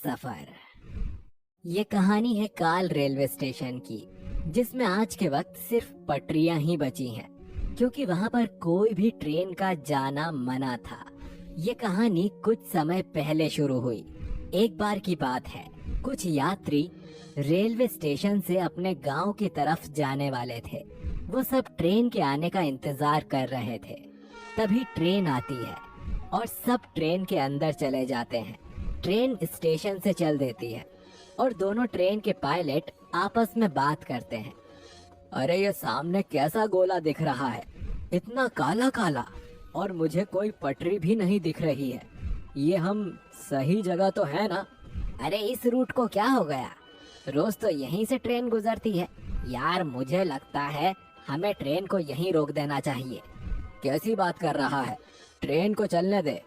सफर। ये कहानी है काल रेलवे स्टेशन की, जिसमें आज के वक्त सिर्फ पटरियां ही बची हैं, क्योंकि वहां पर कोई भी ट्रेन का जाना मना था। ये कहानी कुछ समय पहले शुरू हुई। एक बार की बात है, कुछ यात्री रेलवे स्टेशन से अपने गांव की तरफ जाने वाले थे। वो सब ट्रेन के आने का इंतजार कर रहे थे। तभी ट्रेन आती है और सब ट्रेन के अंदर चले जाते हैं। ट्रेन स्टेशन से चल देती है और दोनों ट्रेन के पायलट आपस में बात करते हैं। अरे ये सामने कैसा गोला दिख रहा है, इतना काला काला, और मुझे कोई पटरी भी नहीं दिख रही है। ये हम सही जगह तो है ना? अरे इस रूट को क्या हो गया, रोज तो यहीं से ट्रेन गुजरती है। यार मुझे लगता है हमें ट्रेन को यहीं रोक देना चाहिए। कैसी बात कर रहा है, ट्रेन को चलने दे।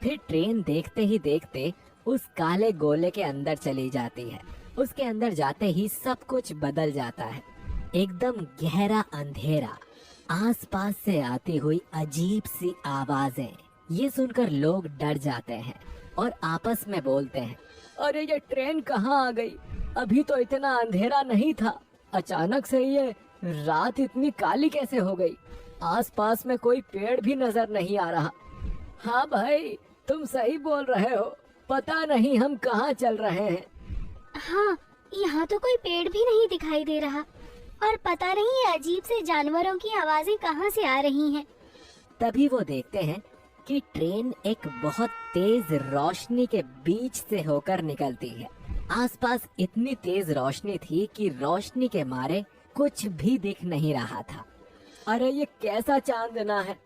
फिर ट्रेन देखते ही देखते उस काले गोले के अंदर चली जाती है। उसके अंदर जाते ही सब कुछ बदल जाता है। एकदम गहरा अंधेरा, आसपास से आती हुई अजीब सी आवाजें। ये सुनकर लोग डर जाते हैं और आपस में बोलते हैं, अरे ये ट्रेन कहाँ आ गई? अभी तो इतना अंधेरा नहीं था, अचानक से ये रात इतनी काली कैसे हो गई? आसपास में कोई पेड़ भी नजर नहीं आ रहा। हाँ भाई, तुम सही बोल रहे हो, पता नहीं हम कहाँ चल रहे हैं। हाँ, यहाँ तो कोई पेड़ भी नहीं दिखाई दे रहा और पता नहीं ये अजीब से जानवरों की आवाजें कहाँ से आ रही हैं। तभी वो देखते हैं कि ट्रेन एक बहुत तेज रोशनी के बीच से होकर निकलती है। आसपास इतनी तेज रोशनी थी कि रोशनी के मारे कुछ भी दिख नहीं रहा था। अरे ये कैसा चांदना है,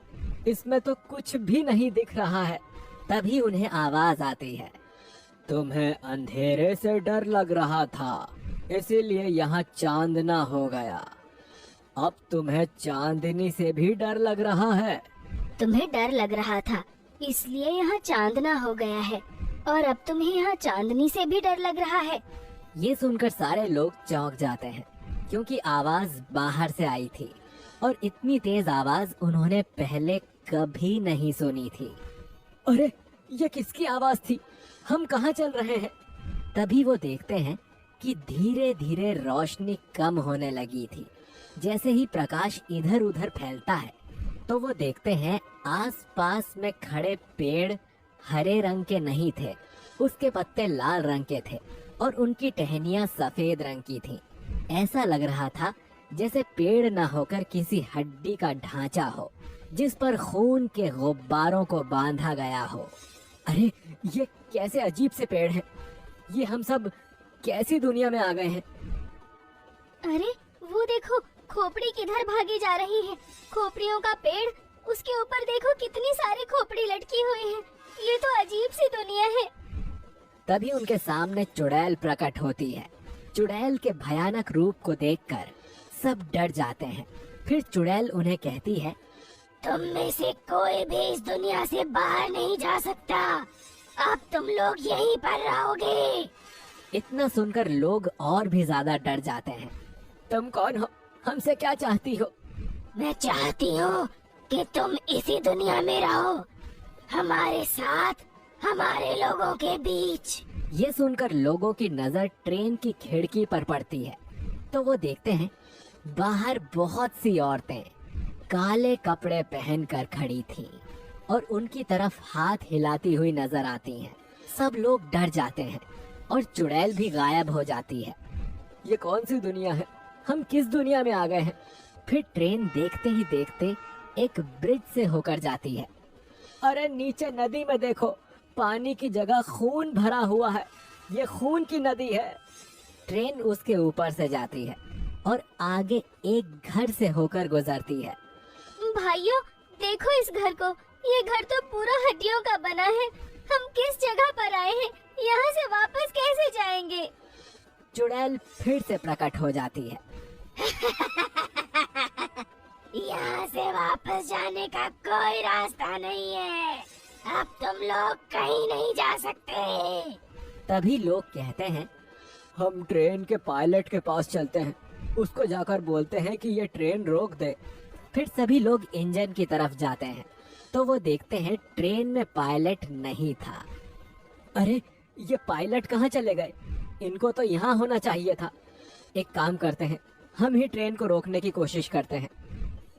इसमें तो कुछ भी नहीं दिख रहा है। तभी उन्हें आवाज आती है, तुम्हें अंधेरे से डर लग रहा था, इसीलिए यहाँ चांदना हो गया। अब तुम्हें चांदनी से भी डर लग रहा है। तुम्हें डर लग रहा था, इसलिए यहाँ चांदना हो गया है, और अब तुम्हें यहाँ चांदनी से भी डर लग रहा है। ये सुनकर सारे लोग चौंक जाते हैं, क्योंकि आवाज बाहर से आई थी और इतनी तेज आवाज उन्होंने पहले कभी नहीं सुनी थी। अरे ये किसकी आवाज थी? हम कहाँ चल रहे हैं? तभी वो देखते हैं कि धीरे धीरे रोशनी कम होने लगी थी। जैसे ही प्रकाश इधर उधर फैलता है तो वो देखते हैं आसपास में खड़े पेड़ हरे रंग के नहीं थे, उसके पत्ते लाल रंग के थे और उनकी टहनियां सफेद रंग की थीं। ऐसा लग रहा था जैसे पेड़ न होकर किसी हड्डी का ढांचा हो, जिस पर खून के गुब्बारों को बांधा गया हो। अरे ये कैसे अजीब से पेड़ हैं? ये हम सब कैसी दुनिया में आ गए हैं? अरे वो देखो, खोपड़ी किधर भागी जा रही है। खोपड़ियों का पेड़, उसके ऊपर देखो कितनी सारी खोपड़ी लटकी हुई है। ये तो अजीब सी दुनिया है। तभी उनके सामने चुड़ैल प्रकट होती है। चुड़ैल के भयानक रूप को देखकर सब डर जाते हैं। फिर चुड़ैल उन्हें कहती है, तुम में से कोई भी इस दुनिया से बाहर नहीं जा सकता। अब तुम लोग यहीं पर रहोगे। इतना सुनकर लोग और भी ज्यादा डर जाते हैं। तुम कौन हो? हमसे क्या चाहती हो? मैं चाहती हूँ कि तुम इसी दुनिया में रहो, हमारे साथ, हमारे लोगों के बीच। ये सुनकर लोगों की नजर ट्रेन की खिड़की पर पड़ती है तो वो देखते हैं बाहर बहुत सी औरतें काले कपड़े पहनकर खड़ी थीं और उनकी तरफ हाथ हिलाती हुई नजर आती हैं। सब लोग डर जाते हैं और चुड़ैल भी गायब हो जाती है। ये कौन सी दुनिया है? हम किस दुनिया में आ गए हैं? फिर ट्रेन देखते ही देखते एक ब्रिज से होकर जाती है। अरे नीचे नदी में देखो, पानी की जगह खून भरा हुआ है। ये खून की नदी है। ट्रेन उसके ऊपर से जाती है और आगे एक घर से होकर गुजरती है। भाइयों देखो इस घर को, ये घर तो पूरा हड्डियों का बना है। हम किस जगह पर आए हैं? यहाँ से वापस कैसे जाएंगे? चुड़ैल फिर से प्रकट हो जाती है। यहाँ से वापस जाने का कोई रास्ता नहीं है। अब तुम लोग कहीं नहीं जा सकते। तभी लोग कहते हैं, हम ट्रेन के पायलट के पास चलते हैं, उसको जाकर बोलते हैं कि ये ट्रेन रोक दे। फिर सभी लोग इंजन की तरफ जाते हैं तो वो देखते हैं ट्रेन में पायलट नहीं था। अरे ये पायलट कहाँ चले गए? इनको तो यहाँ होना चाहिए था। एक काम करते हैं, हम ही ट्रेन को रोकने की कोशिश करते हैं।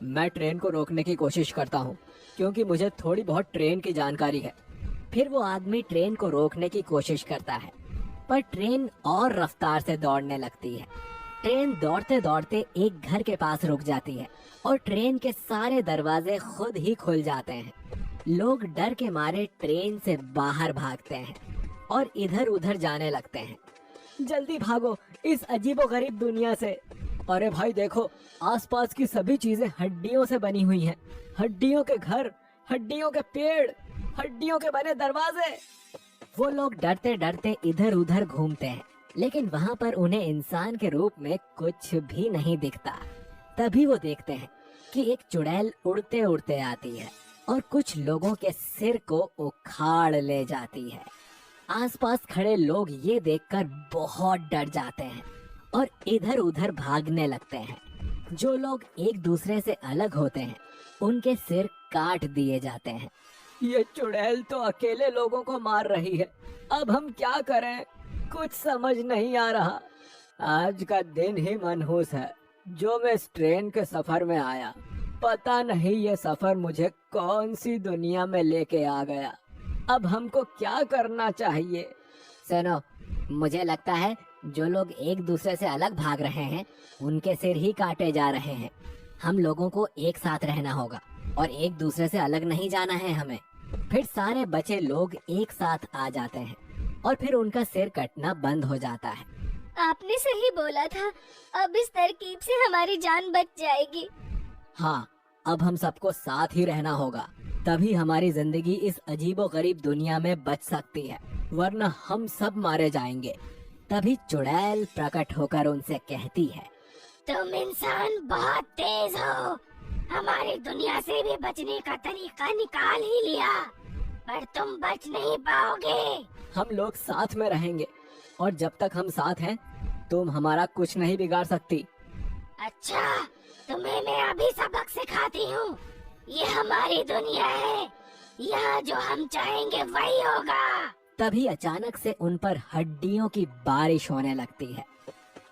मैं ट्रेन को रोकने की कोशिश करता हूँ क्योंकि मुझे थोड़ी बहुत ट्रेन की जानकारी है। फिर वो आदमी ट्रेन को रोकने की कोशिश करता है, पर ट्रेन और रफ्तार से दौड़ने लगती है। ट्रेन दौड़ते दौड़ते एक घर के पास रुक जाती है और ट्रेन के सारे दरवाजे खुद ही खुल जाते हैं। लोग डर के मारे ट्रेन से बाहर भागते हैं और इधर उधर जाने लगते हैं। जल्दी भागो इस अजीबोगरीब दुनिया से। अरे भाई देखो, आसपास की सभी चीजें हड्डियों से बनी हुई हैं। हड्डियों के घर, हड्डियों के पेड़, हड्डियों के बने दरवाजे। वो लोग डरते डरते इधर उधर घूमते हैं, लेकिन वहाँ पर उन्हें इंसान के रूप में कुछ भी नहीं दिखता। तभी वो देखते हैं कि एक चुड़ैल उड़ते उड़ते आती है और कुछ लोगों के सिर को उखाड़ ले जाती है। आसपास खड़े लोग ये देखकर बहुत डर जाते हैं और इधर उधर भागने लगते हैं। जो लोग एक दूसरे से अलग होते हैं उनके सिर काट दिए जाते हैं। ये चुड़ैल तो अकेले लोगों को मार रही है, अब हम क्या करें? कुछ समझ नहीं आ रहा। आज का दिन ही मनहूस है जो मैं इस ट्रेन के सफर में आया। पता नहीं ये सफर मुझे कौन सी दुनिया में लेके आ गया। अब हमको क्या करना चाहिए? सुनो, मुझे लगता है जो लोग एक दूसरे से अलग भाग रहे हैं उनके सिर ही काटे जा रहे हैं। हम लोगों को एक साथ रहना होगा और एक दूसरे से अलग नहीं जाना है हमें। फिर सारे बचे लोग एक साथ आ जाते हैं और फिर उनका सिर कटना बंद हो जाता है। आपने सही बोला था, अब इस तरकीब से हमारी जान बच जाएगी। हाँ, अब हम सबको साथ ही रहना होगा, तभी हमारी जिंदगी इस अजीबोगरीब दुनिया में बच सकती है, वरना हम सब मारे जाएंगे। तभी चुड़ैल प्रकट होकर उनसे कहती है, तुम इंसान बहुत तेज हो, हमारी दुनिया से भी बचने का तरीका निकाल ही लिया, पर तुम बच नहीं पाओगे। हम लोग साथ में रहेंगे और जब तक हम साथ हैं तुम हमारा कुछ नहीं बिगाड़ सकती। अच्छा, तुम्हें मैं अभी सबक सिखाती हूँ। ये हमारी दुनिया है, यहाँ जो हम चाहेंगे वही होगा। तभी अचानक से उन पर हड्डियों की बारिश होने लगती है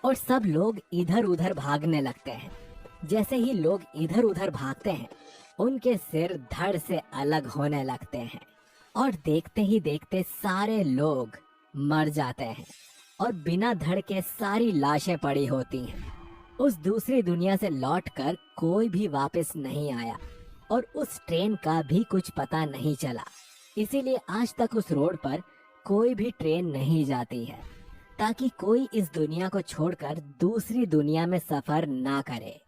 और सब लोग इधर उधर भागने लगते हैं। जैसे ही लोग इधर उधर भागते हैं उनके सिर धड़ से अलग होने लगते हैं और देखते ही देखते सारे लोग मर जाते हैं और बिना धड़ के सारी लाशें पड़ी होती हैं। उस दूसरी दुनिया से लौटकर कोई भी वापस नहीं आया और उस ट्रेन का भी कुछ पता नहीं चला। इसीलिए आज तक उस रोड पर कोई भी ट्रेन नहीं जाती है, ताकि कोई इस दुनिया को छोड़कर दूसरी दुनिया में सफर ना करे।